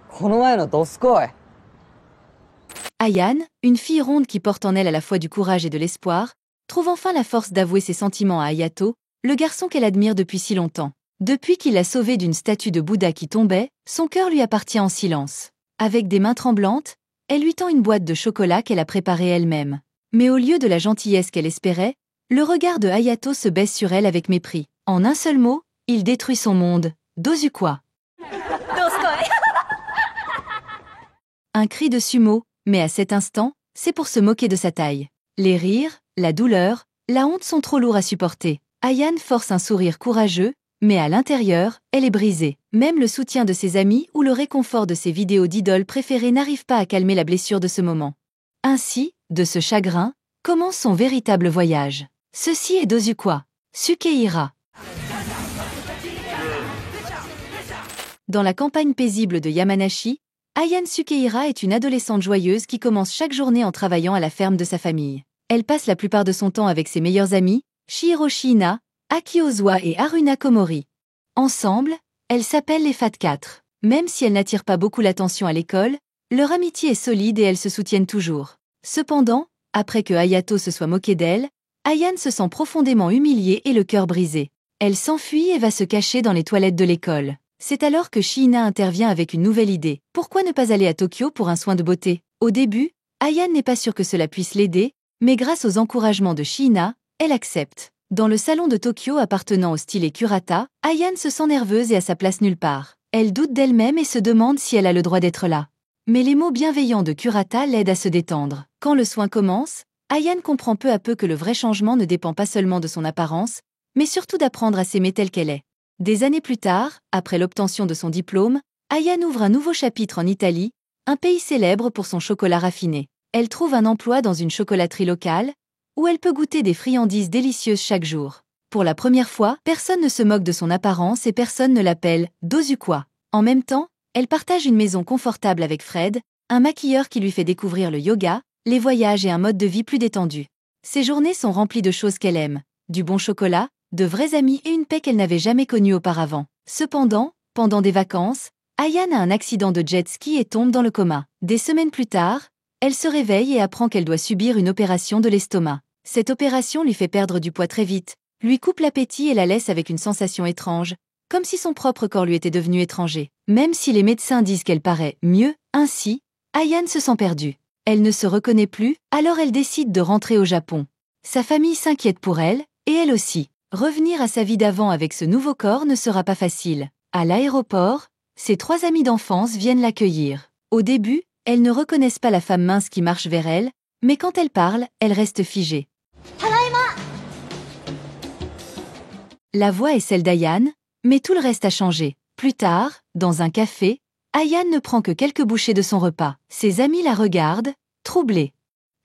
この前のドスコイ。Ayane, une fille ronde qui porte en elle à la fois du courage et de l'espoir, trouve enfin la force d'avouer ses sentiments à Hayato, le garçon qu'elle admire depuis si longtemps. Depuis qu'il l'a sauvée d'une statue de Bouddha qui tombait, son cœur lui appartient en silence. Avec des mains tremblantes, elle lui tend une boîte de chocolat qu'elle a préparée elle-même. Mais au lieu de la gentillesse qu'elle espérait, le regard de Hayato se baisse sur elle avec mépris. En un seul mot, il détruit son monde. Dozukwa. Un cri de sumo, mais à cet instant, c'est pour se moquer de sa taille. Les rires, la douleur, la honte sont trop lourds à supporter. Ayane force un sourire courageux, mais à l'intérieur, elle est brisée. Même le soutien de ses amis ou le réconfort de ses vidéos d'idoles préférées n'arrive pas à calmer la blessure de ce moment. Ainsi, de ce chagrin, commence son véritable voyage. Ceci est Dozukwa. Sukehira. Dans la campagne paisible de Yamanashi, Ayane Sukehira est une adolescente joyeuse qui commence chaque journée en travaillant à la ferme de sa famille. Elle passe la plupart de son temps avec ses meilleurs amis, Chihiro Shiina, Aki Ozawa et Haruna Komori. Ensemble, elles s'appellent les Fat 4. Même si elles n'attirent pas beaucoup l'attention à l'école, leur amitié est solide et elles se soutiennent toujours. Cependant, après que Hayato se soit moqué d'elle, Ayane se sent profondément humiliée et le cœur brisé. Elle s'enfuit et va se cacher dans les toilettes de l'école. C'est alors que Shiina intervient avec une nouvelle idée. Pourquoi ne pas aller à Tokyo pour un soin de beauté? Au début, Ayane n'est pas sûre que cela puisse l'aider, mais grâce aux encouragements de Shiina, elle accepte. Dans le salon de Tokyo appartenant au style Kurata, Ayane se sent nerveuse et à sa place nulle part. Elle doute d'elle-même et se demande si elle a le droit d'être là. Mais les mots bienveillants de Kurata l'aident à se détendre. Quand le soin commence, Ayane comprend peu à peu que le vrai changement ne dépend pas seulement de son apparence, mais surtout d'apprendre à s'aimer telle qu'elle est. Des années plus tard, après l'obtention de son diplôme, Ayane ouvre un nouveau chapitre en Italie, un pays célèbre pour son chocolat raffiné. Elle trouve un emploi dans une chocolaterie locale, où elle peut goûter des friandises délicieuses chaque jour. Pour la première fois, personne ne se moque de son apparence et personne ne l'appelle Dozukwa. En même temps, elle partage une maison confortable avec Fred, un maquilleur qui lui fait découvrir le yoga, les voyages et un mode de vie plus détendu. Ses journées sont remplies de choses qu'elle aime, du bon chocolat, de vrais amis et une paix qu'elle n'avait jamais connue auparavant. Cependant, pendant des vacances, Ayane a un accident de jet ski et tombe dans le coma. Des semaines plus tard, elle se réveille et apprend qu'elle doit subir une opération de l'estomac. Cette opération lui fait perdre du poids très vite, lui coupe l'appétit et la laisse avec une sensation étrange, comme si son propre corps lui était devenu étranger. Même si les médecins disent qu'elle paraît mieux, ainsi, Ayane se sent perdue. Elle ne se reconnaît plus, alors elle décide de rentrer au Japon. Sa famille s'inquiète pour elle, et elle aussi. Revenir à sa vie d'avant avec ce nouveau corps ne sera pas facile. À l'aéroport, ses 3 amis d'enfance viennent l'accueillir. Au début, elles ne reconnaissent pas la femme mince qui marche vers elle, mais quand elle parle, elle reste figée. La voix est celle d'Ayane, mais tout le reste a changé. Plus tard, dans un café, Ayane ne prend que quelques bouchées de son repas. Ses amis la regardent, troublés.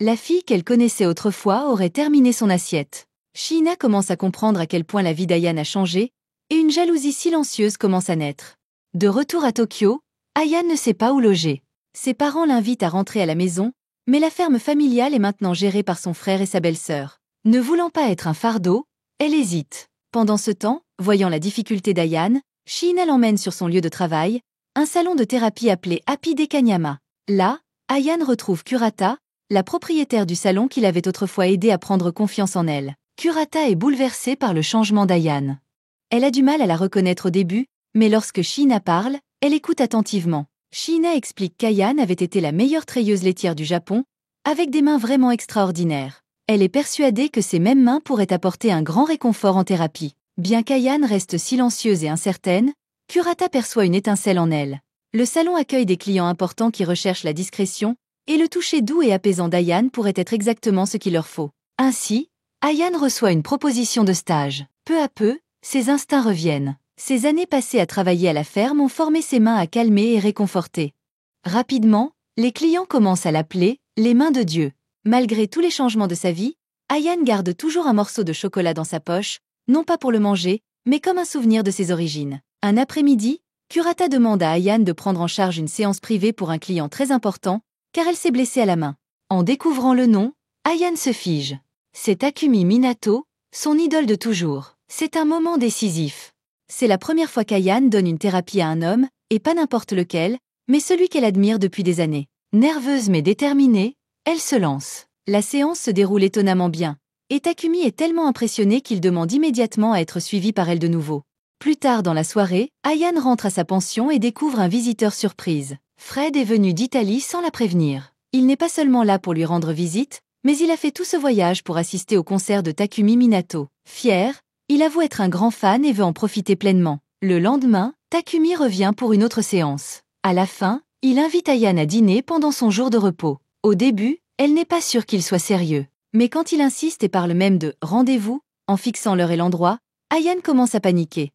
La fille qu'elle connaissait autrefois aurait terminé son assiette. Shiina commence à comprendre à quel point la vie d'Ayane a changé, et une jalousie silencieuse commence à naître. De retour à Tokyo, Ayane ne sait pas où loger. Ses parents l'invitent à rentrer à la maison, mais la ferme familiale est maintenant gérée par son frère et sa belle-sœur. Ne voulant pas être un fardeau, elle hésite. Pendant ce temps, voyant la difficulté d'Ayane, Shiina l'emmène sur son lieu de travail, un salon de thérapie appelé Happy Dekanyama. Là, Ayane retrouve Kurata, la propriétaire du salon qui l'avait autrefois aidée à prendre confiance en elle. Kurata est bouleversée par le changement d'Ayane. Elle a du mal à la reconnaître au début, mais lorsque Shiina parle, elle écoute attentivement. Shiina explique qu'Ayane avait été la meilleure treilleuse laitière du Japon, avec des mains vraiment extraordinaires. Elle est persuadée que ces mêmes mains pourraient apporter un grand réconfort en thérapie. Bien qu'Ayane reste silencieuse et incertaine, Kurata perçoit une étincelle en elle. Le salon accueille des clients importants qui recherchent la discrétion, et le toucher doux et apaisant d'Ayane pourrait être exactement ce qu'il leur faut. Ainsi, Ayane reçoit une proposition de stage. Peu à peu, ses instincts reviennent. Ces années passées à travailler à la ferme ont formé ses mains à calmer et réconforter. Rapidement, les clients commencent à l'appeler « les mains de Dieu ». Malgré tous les changements de sa vie, Ayane garde toujours un morceau de chocolat dans sa poche, non pas pour le manger, mais comme un souvenir de ses origines. Un après-midi, Kurata demande à Ayane de prendre en charge une séance privée pour un client très important, car elle s'est blessée à la main. En découvrant le nom, Ayane se fige. C'est Takumi Minato, son idole de toujours. C'est un moment décisif. C'est la première fois qu'Ayane donne une thérapie à un homme, et pas n'importe lequel, mais celui qu'elle admire depuis des années. Nerveuse mais déterminée, elle se lance. La séance se déroule étonnamment bien, et Takumi est tellement impressionné qu'il demande immédiatement à être suivi par elle de nouveau. Plus tard dans la soirée, Ayane rentre à sa pension et découvre un visiteur surprise. Fred est venu d'Italie sans la prévenir. Il n'est pas seulement là pour lui rendre visite, mais il a fait tout ce voyage pour assister au concert de Takumi Minato. Fier, il avoue être un grand fan et veut en profiter pleinement. Le lendemain, Takumi revient pour une autre séance. À la fin, il invite Ayane à dîner pendant son jour de repos. Au début, elle n'est pas sûre qu'il soit sérieux. Mais quand il insiste et parle même de « rendez-vous », en fixant l'heure et l'endroit, Ayane commence à paniquer.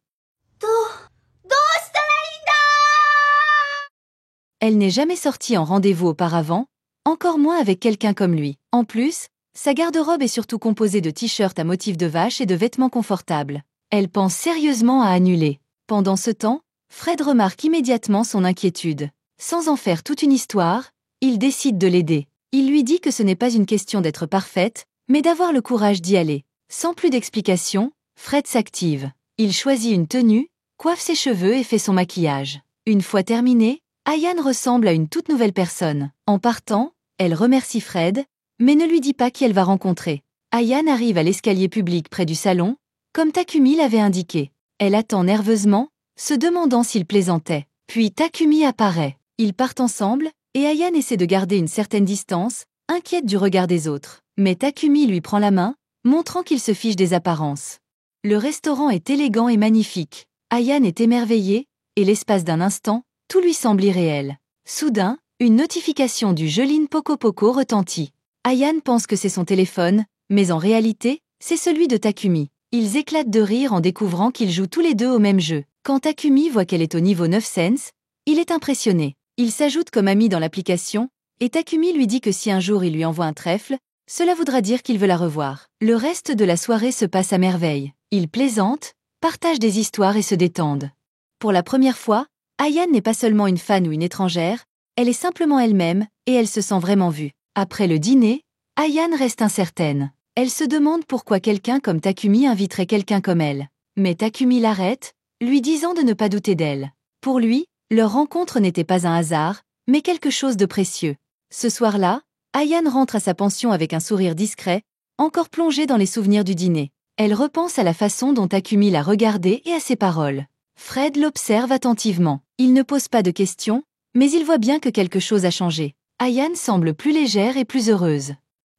Elle n'est jamais sortie en rendez-vous auparavant, encore moins avec quelqu'un comme lui. En plus, sa garde-robe est surtout composée de t-shirts à motifs de vache et de vêtements confortables. Elle pense sérieusement à annuler. Pendant ce temps, Fred remarque immédiatement son inquiétude. Sans en faire toute une histoire, il décide de l'aider. Il lui dit que ce n'est pas une question d'être parfaite, mais d'avoir le courage d'y aller. Sans plus d'explications, Fred s'active. Il choisit une tenue, coiffe ses cheveux et fait son maquillage. Une fois terminé, Ayane ressemble à une toute nouvelle personne. En partant, elle remercie Fred, mais ne lui dit pas qui elle va rencontrer. Ayane arrive à l'escalier public près du salon, comme Takumi l'avait indiqué. Elle attend nerveusement, se demandant s'il plaisantait. Puis Takumi apparaît. Ils partent ensemble, et Ayane essaie de garder une certaine distance, inquiète du regard des autres. Mais Takumi lui prend la main, montrant qu'il se fiche des apparences. Le restaurant est élégant et magnifique. Ayane est émerveillée, et l'espace d'un instant, tout lui semble irréel. Soudain, une notification du jeu Lin Poco Poco retentit. Ayane pense que c'est son téléphone, mais en réalité, c'est celui de Takumi. Ils éclatent de rire en découvrant qu'ils jouent tous les deux au même jeu. Quand Takumi voit qu'elle est au niveau 9 cents, il est impressionné. Il s'ajoute comme ami dans l'application, et Takumi lui dit que si un jour il lui envoie un trèfle, cela voudra dire qu'il veut la revoir. Le reste de la soirée se passe à merveille. Ils plaisantent, partagent des histoires et se détendent. Pour la première fois, Ayane n'est pas seulement une fan ou une étrangère, elle est simplement elle-même, et elle se sent vraiment vue. Après le dîner, Ayane reste incertaine. Elle se demande pourquoi quelqu'un comme Takumi inviterait quelqu'un comme elle. Mais Takumi l'arrête, lui disant de ne pas douter d'elle. Pour lui, leur rencontre n'était pas un hasard, mais quelque chose de précieux. Ce soir-là, Ayane rentre à sa pension avec un sourire discret, encore plongée dans les souvenirs du dîner. Elle repense à la façon dont Takumi l'a regardée et à ses paroles. Fred l'observe attentivement. Il ne pose pas de questions, mais il voit bien que quelque chose a changé. Ayane semble plus légère et plus heureuse.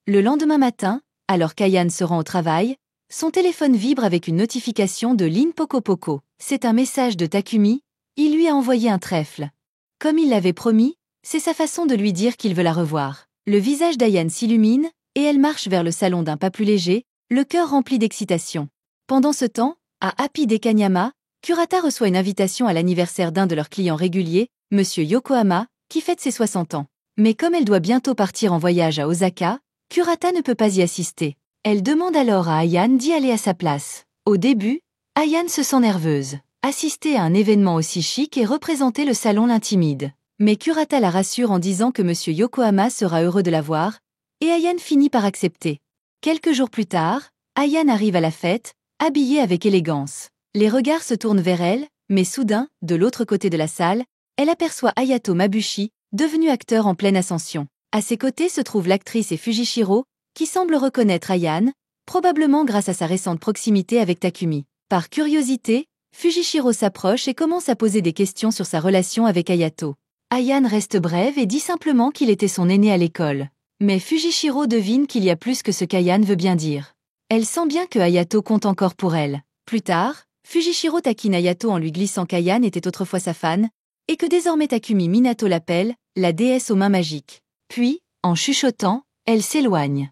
Le lendemain matin, alors qu'Ayane se rend au travail, son téléphone vibre avec une notification de Lin Poco Poco. C'est un message de Takumi, il lui a envoyé un trèfle. Comme il l'avait promis, c'est sa façon de lui dire qu'il veut la revoir. Le visage d'Ayane s'illumine, et elle marche vers le salon d'un pas plus léger, le cœur rempli d'excitation. Pendant ce temps, à Happy Dekanyama, Kurata reçoit une invitation à l'anniversaire d'un de leurs clients réguliers, Monsieur Yokohama, qui fête ses 60 ans. Mais comme elle doit bientôt partir en voyage à Osaka, Kurata ne peut pas y assister. Elle demande alors à Ayane d'y aller à sa place. Au début, Ayane se sent nerveuse. Assister à un événement aussi chic et représenter le salon l'intimide. Mais Kurata la rassure en disant que Monsieur Yokohama sera heureux de la voir, et Ayane finit par accepter. Quelques jours plus tard, Ayane arrive à la fête, habillée avec élégance. Les regards se tournent vers elle, mais soudain, de l'autre côté de la salle, elle aperçoit Hayato Mabushi, devenu acteur en pleine ascension. À ses côtés se trouve l'actrice et Fujishiro, qui semble reconnaître Ayane, probablement grâce à sa récente proximité avec Takumi. Par curiosité, Fujishiro s'approche et commence à poser des questions sur sa relation avec Hayato. Ayane reste brève et dit simplement qu'il était son aîné à l'école. Mais Fujishiro devine qu'il y a plus que ce qu'Ayane veut bien dire. Elle sent bien que Hayato compte encore pour elle. Plus tard, Fujishiro taquine Hayato en lui glissant qu'Ayane était autrefois sa fan, et que désormais Takumi Minato l'appelle la déesse aux mains magiques. Puis, en chuchotant, elle s'éloigne.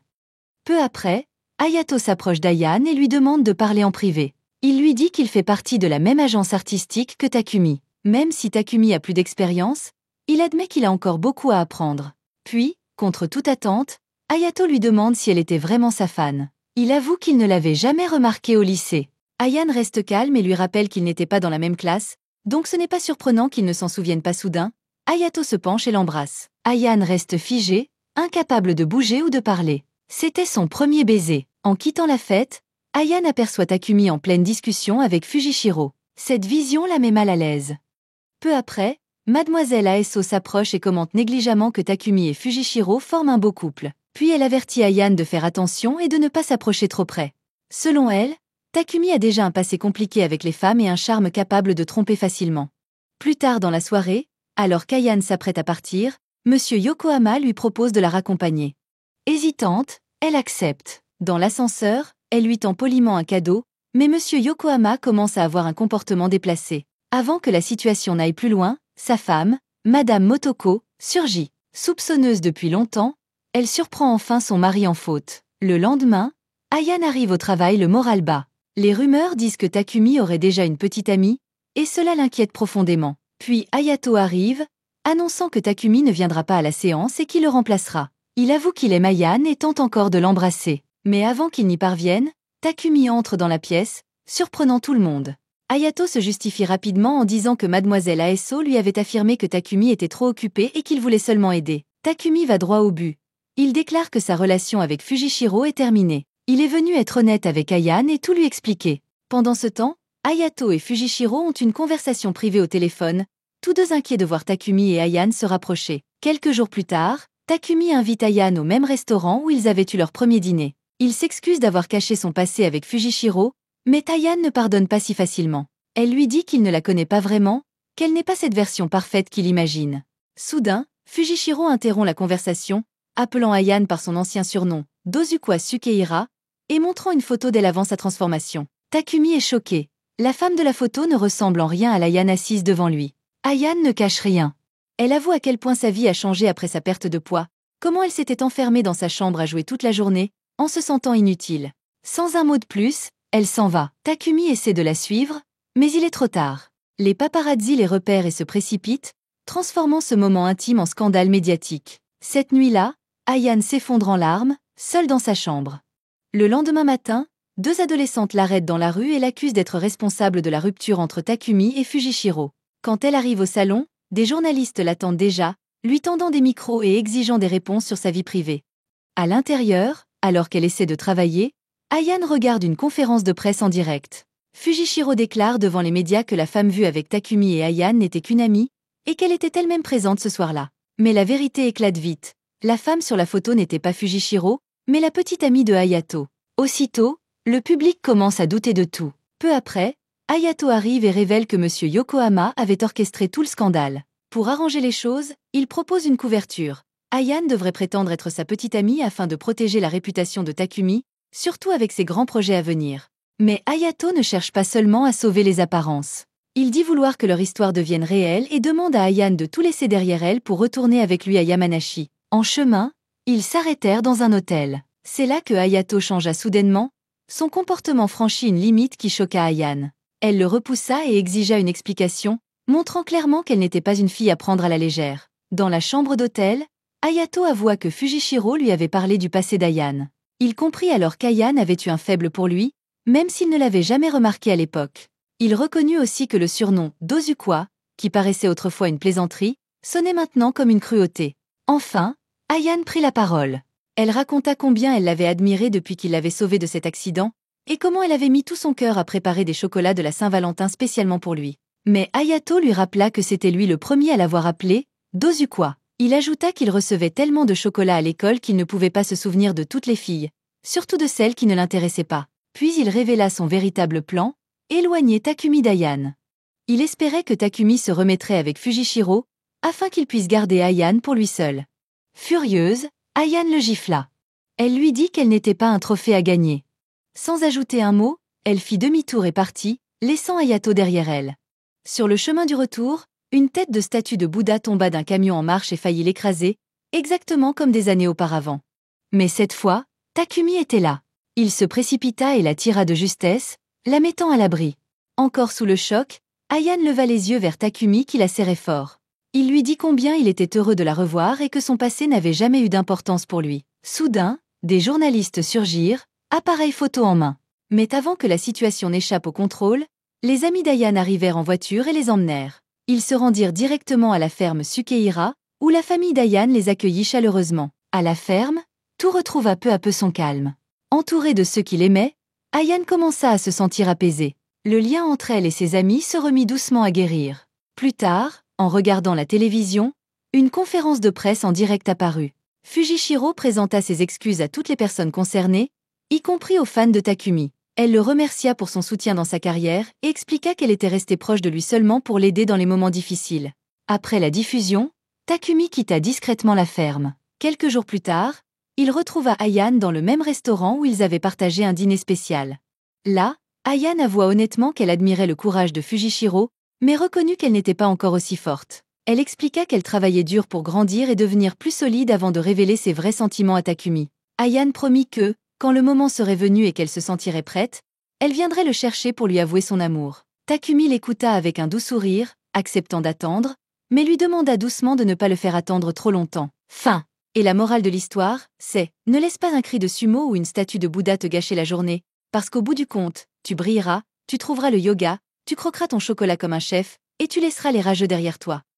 Peu après, Hayato s'approche d'Ayane et lui demande de parler en privé. Il lui dit qu'il fait partie de la même agence artistique que Takumi. Même si Takumi a plus d'expérience, il admet qu'il a encore beaucoup à apprendre. Puis, contre toute attente, Hayato lui demande si elle était vraiment sa fan. Il avoue qu'il ne l'avait jamais remarquée au lycée. Ayane reste calme et lui rappelle qu'ils n'étaient pas dans la même classe, donc ce n'est pas surprenant qu'il ne s'en souvienne pas soudain. Hayato se penche et l'embrasse. Ayane reste figée, incapable de bouger ou de parler. C'était son premier baiser. En quittant la fête, Ayane aperçoit Takumi en pleine discussion avec Fujishiro. Cette vision la met mal à l'aise. Peu après, Mademoiselle Aeso s'approche et commente négligemment que Takumi et Fujishiro forment un beau couple. Puis elle avertit Ayane de faire attention et de ne pas s'approcher trop près. Selon elle, Takumi a déjà un passé compliqué avec les femmes et un charme capable de tromper facilement. Plus tard dans la soirée, alors qu'Ayane s'apprête à partir, Monsieur Yokohama lui propose de la raccompagner. Hésitante, elle accepte. Dans l'ascenseur, elle lui tend poliment un cadeau, mais Monsieur Yokohama commence à avoir un comportement déplacé. Avant que la situation n'aille plus loin, sa femme, Madame Motoko, surgit. Soupçonneuse depuis longtemps, elle surprend enfin son mari en faute. Le lendemain, Ayane arrive au travail le moral bas. Les rumeurs disent que Takumi aurait déjà une petite amie, et cela l'inquiète profondément. Puis Hayato arrive, annonçant que Takumi ne viendra pas à la séance et qu'il le remplacera. Il avoue qu'il aime Ayane et tente encore de l'embrasser. Mais avant qu'il n'y parvienne, Takumi entre dans la pièce, surprenant tout le monde. Hayato se justifie rapidement en disant que Mademoiselle Aeso lui avait affirmé que Takumi était trop occupé et qu'il voulait seulement aider. Takumi va droit au but. Il déclare que sa relation avec Fujishiro est terminée. Il est venu être honnête avec Ayane et tout lui expliquer. Pendant ce temps, Hayato et Fujishiro ont une conversation privée au téléphone, tous deux inquiets de voir Takumi et Ayane se rapprocher. Quelques jours plus tard, Takumi invite Ayane au même restaurant où ils avaient eu leur premier dîner. Il s'excuse d'avoir caché son passé avec Fujishiro, mais Ayane ne pardonne pas si facilement. Elle lui dit qu'il ne la connaît pas vraiment, qu'elle n'est pas cette version parfaite qu'il imagine. Soudain, Fujishiro interrompt la conversation, appelant Ayane par son ancien surnom, Dozuka Sukehira, et montrant une photo d'elle avant sa transformation. Takumi est choqué. La femme de la photo ne ressemble en rien à l'Ayane assise devant lui. Ayane ne cache rien. Elle avoue à quel point sa vie a changé après sa perte de poids, comment elle s'était enfermée dans sa chambre à jouer toute la journée, en se sentant inutile. Sans un mot de plus, elle s'en va. Takumi essaie de la suivre, mais il est trop tard. Les paparazzi les repèrent et se précipitent, transformant ce moment intime en scandale médiatique. Cette nuit-là, Ayane s'effondre en larmes, seule dans sa chambre. Le lendemain matin, deux adolescentes l'arrêtent dans la rue et l'accusent d'être responsable de la rupture entre Takumi et Fujishiro. Quand elle arrive au salon, des journalistes l'attendent déjà, lui tendant des micros et exigeant des réponses sur sa vie privée. À l'intérieur, alors qu'elle essaie de travailler, Ayane regarde une conférence de presse en direct. Fujishiro déclare devant les médias que la femme vue avec Takumi et Ayane n'était qu'une amie, et qu'elle était elle-même présente ce soir-là. Mais la vérité éclate vite. La femme sur la photo n'était pas Fujishiro, mais la petite amie de Hayato. Aussitôt, le public commence à douter de tout. Peu après, Hayato arrive et révèle que Monsieur Yokohama avait orchestré tout le scandale. Pour arranger les choses, il propose une couverture. Ayane devrait prétendre être sa petite amie afin de protéger la réputation de Takumi, surtout avec ses grands projets à venir. Mais Hayato ne cherche pas seulement à sauver les apparences. Il dit vouloir que leur histoire devienne réelle et demande à Ayane de tout laisser derrière elle pour retourner avec lui à Yamanashi. En chemin, ils s'arrêtèrent dans un hôtel. C'est là que Hayato changea soudainement. Son comportement franchit une limite qui choqua Ayane. Elle le repoussa et exigea une explication, montrant clairement qu'elle n'était pas une fille à prendre à la légère. Dans la chambre d'hôtel, Hayato avoua que Fujishiro lui avait parlé du passé d'Ayane. Il comprit alors qu'Ayane avait eu un faible pour lui, même s'il ne l'avait jamais remarqué à l'époque. Il reconnut aussi que le surnom Dozuka, qui paraissait autrefois une plaisanterie, sonnait maintenant comme une cruauté. Enfin, Ayane prit la parole. Elle raconta combien elle l'avait admiré depuis qu'il l'avait sauvée de cet accident, et comment elle avait mis tout son cœur à préparer des chocolats de la Saint-Valentin spécialement pour lui. Mais Hayato lui rappela que c'était lui le premier à l'avoir appelé Dozuka. Il ajouta qu'il recevait tellement de chocolats à l'école qu'il ne pouvait pas se souvenir de toutes les filles, surtout de celles qui ne l'intéressaient pas. Puis il révéla son véritable plan, éloigner Takumi d'Ayane. Il espérait que Takumi se remettrait avec Fujishiro, afin qu'il puisse garder Ayane pour lui seul. Furieuse, Ayane le gifla. Elle lui dit qu'elle n'était pas un trophée à gagner. Sans ajouter un mot, elle fit demi-tour et partit, laissant Hayato derrière elle. Sur le chemin du retour, une tête de statue de Bouddha tomba d'un camion en marche et faillit l'écraser, exactement comme des années auparavant. Mais cette fois, Takumi était là. Il se précipita et la tira de justesse, la mettant à l'abri. Encore sous le choc, Ayane leva les yeux vers Takumi qui la serrait fort. Il lui dit combien il était heureux de la revoir et que son passé n'avait jamais eu d'importance pour lui. Soudain, des journalistes surgirent, appareil photo en main. Mais avant que la situation n'échappe au contrôle, les amis d'Ayane arrivèrent en voiture et les emmenèrent. Ils se rendirent directement à la ferme Sukehira, où la famille d'Ayane les accueillit chaleureusement. À la ferme, tout retrouva peu à peu son calme. Entourée de ceux qui l'aimaient, Ayane commença à se sentir apaisée. Le lien entre elle et ses amis se remit doucement à guérir. Plus tard, en regardant la télévision, une conférence de presse en direct apparut. Fujishiro présenta ses excuses à toutes les personnes concernées, y compris aux fans de Takumi. Elle le remercia pour son soutien dans sa carrière et expliqua qu'elle était restée proche de lui seulement pour l'aider dans les moments difficiles. Après la diffusion, Takumi quitta discrètement la ferme. Quelques jours plus tard, il retrouva Ayane dans le même restaurant où ils avaient partagé un dîner spécial. Là, Ayane avoua honnêtement qu'elle admirait le courage de Fujishiro, mais reconnut qu'elle n'était pas encore aussi forte. Elle expliqua qu'elle travaillait dur pour grandir et devenir plus solide avant de révéler ses vrais sentiments à Takumi. Ayane promit que, quand le moment serait venu et qu'elle se sentirait prête, elle viendrait le chercher pour lui avouer son amour. Takumi l'écouta avec un doux sourire, acceptant d'attendre, mais lui demanda doucement de ne pas le faire attendre trop longtemps. Fin. Et la morale de l'histoire, c'est « Ne laisse pas un cri de sumo ou une statue de Bouddha te gâcher la journée, parce qu'au bout du compte, tu brilleras, tu trouveras le yoga, tu croqueras ton chocolat comme un chef, et tu laisseras les rageux derrière toi. »